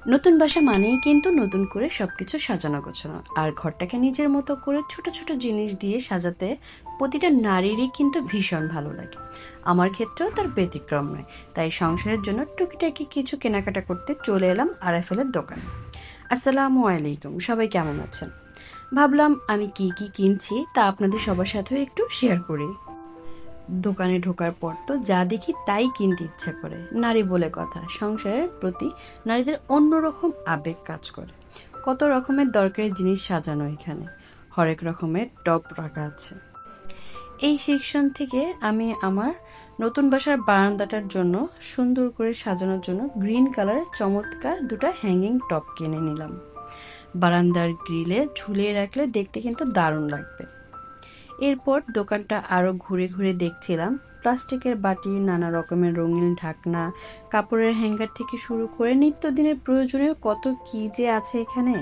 নতুন বাসা মানেই কিন্তু নতুন করে সবকিছু সাজানো গোছানো, আর ঘরটাকে নিজের মতো করে ছোট ছোট জিনিস দিয়ে সাজাতে প্রতিটা নারীরই কিন্তু ভীষণ ভালো লাগে। আমার ক্ষেত্রেও তার ব্যতিক্রম নয়। তাই সংসারের জন্য টুকিটাকি কিছু কেনাকাটা করতে চলে এলাম আরাফেলের দোকানে। আসসালামু আলাইকুম, সবাই কেমন আছেন? ভাবলাম আমি কি কি কিনছি তা আপনাদের সবার সাথেও একটু শেয়ার করি। দোকানে ঢোকার পর তো যা দেখি তাই কিনতে ইচ্ছা করে। নারী বলে কথা, সংসারের প্রতি নারীদের অন্যরকম আবেগ কাজ করে। কত রকমের দরকারি জিনিস সাজানো এখানে, হরেক রকমের টপ রাখা আছে। এই সেকশন থেকে আমি আমার নতুন বাসার বারান্দাটার জন্য সুন্দর করে সাজানোর জন্য গ্রিন কালারের চমৎকার দুটো হ্যাঙ্গিং টপ কিনে নিলাম। বারান্দার গ্রিলে ঝুলিয়ে রাখলে দেখতে কিন্তু দারুণ লাগবে। এরপর দোকানটা আরো ঘুরে ঘুরে দেখছিলাম। প্লাস্টিকের বাটি, নানা রকমের রঙিন ঢাকনা, কাপড়ের হ্যাঙ্গার থেকে শুরু করে নিত্যদিনের প্রয়োজনীয় কত কি যে আছে এখানে।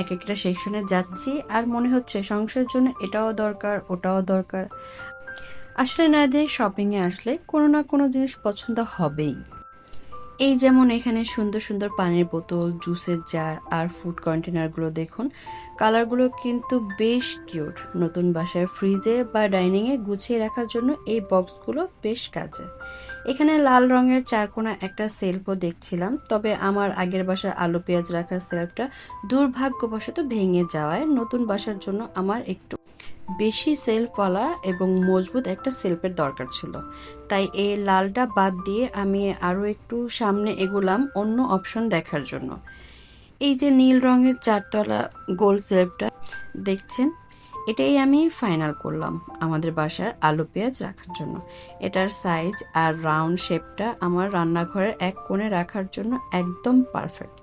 এক একটা সেকশনে যাচ্ছি আর মনে হচ্ছে সংসারের জন্য এটাও দরকার, ওটাও দরকার। আসলে নারীদের শপিং এ আসলে কোনো না কোনো জিনিস পছন্দ হবেই। এই যেমন এখানে সুন্দর সুন্দর পানির বোতল, জুসের জার আর ফুড কন্টেনারগুলো দেখুন। কালারগুলো কিন্তু বেশ কিউট। নতুন বাসায় ফ্রিজে বা ডাইনিংয়ে গুছিয়ে রাখার জন্য এই বক্সগুলো বেশ কাজে। এখানে লাল রঙের চারকোনা একটা সেলফও দেখছিলাম, তবে আমার আগের বাসার আলু পেঁয়াজ রাখার সেলফটা দুর্ভাগ্যবশত ভেঙে যাওয়ায় নতুন বাসার জন্য আমার একটু বেশি সেলফওয়ালা এবং মজবুত একটা সেলফের দরকার ছিল। তাই এই লালটা বাদ দিয়ে আমি আরও একটু সামনে এগোলাম অন্য অপশন দেখার জন্য। এই যে নীল রঙের চারতলা গোল সেলফটা দেখছেন, এটাই আমি ফাইনাল করলাম আমাদের বাসার আলু পেঁয়াজ রাখার জন্য। এটার সাইজ আর রাউন্ড শেপটা আমার রান্নাঘরের এক কোণে রাখার জন্য একদম পারফেক্ট।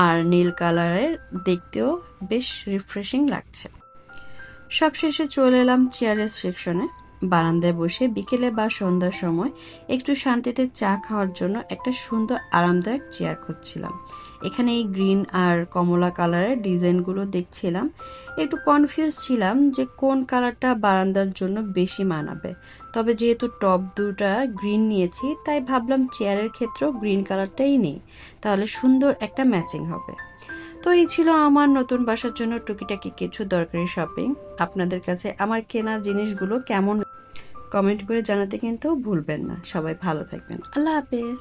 আর নীল কালারের দেখতেও বেশ রিফ্রেশিং লাগছে। সবশেষে চলে এলাম চেয়ারের সেকশনে। বারান্দায় বসে বিকেলে বা সন্ধ্যার সময় একটু শান্তিতে চা খাওয়ার জন্য একটা সুন্দর আরামদায়ক চেয়ার খুঁজছিলাম। এখানে এই গ্রিন আর কমলা কালারের ডিজাইনগুলো দেখছিলাম। একটু কনফিউজ ছিলাম যে কোন কালারটা বারান্দার জন্য বেশি মানাবে। তবে যেহেতু টপ দুটা গ্রিন নিয়েছি, তাই ভাবলাম চেয়ারের ক্ষেত্রেও গ্রিন কালারটাই নিই, তাহলে সুন্দর একটা ম্যাচিং হবে। তো এই ছিল আমার নতুন বাসার জন্য টুকিটাকি কিছু দরকারি শপিং। আপনাদের কাছে আমার কেনা জিনিসগুলো কেমন, কমেন্ট করে জানাতে কিন্তু ভুলবেন না। সবাই ভালো থাকবেন। আল্লাহ হাফেজ।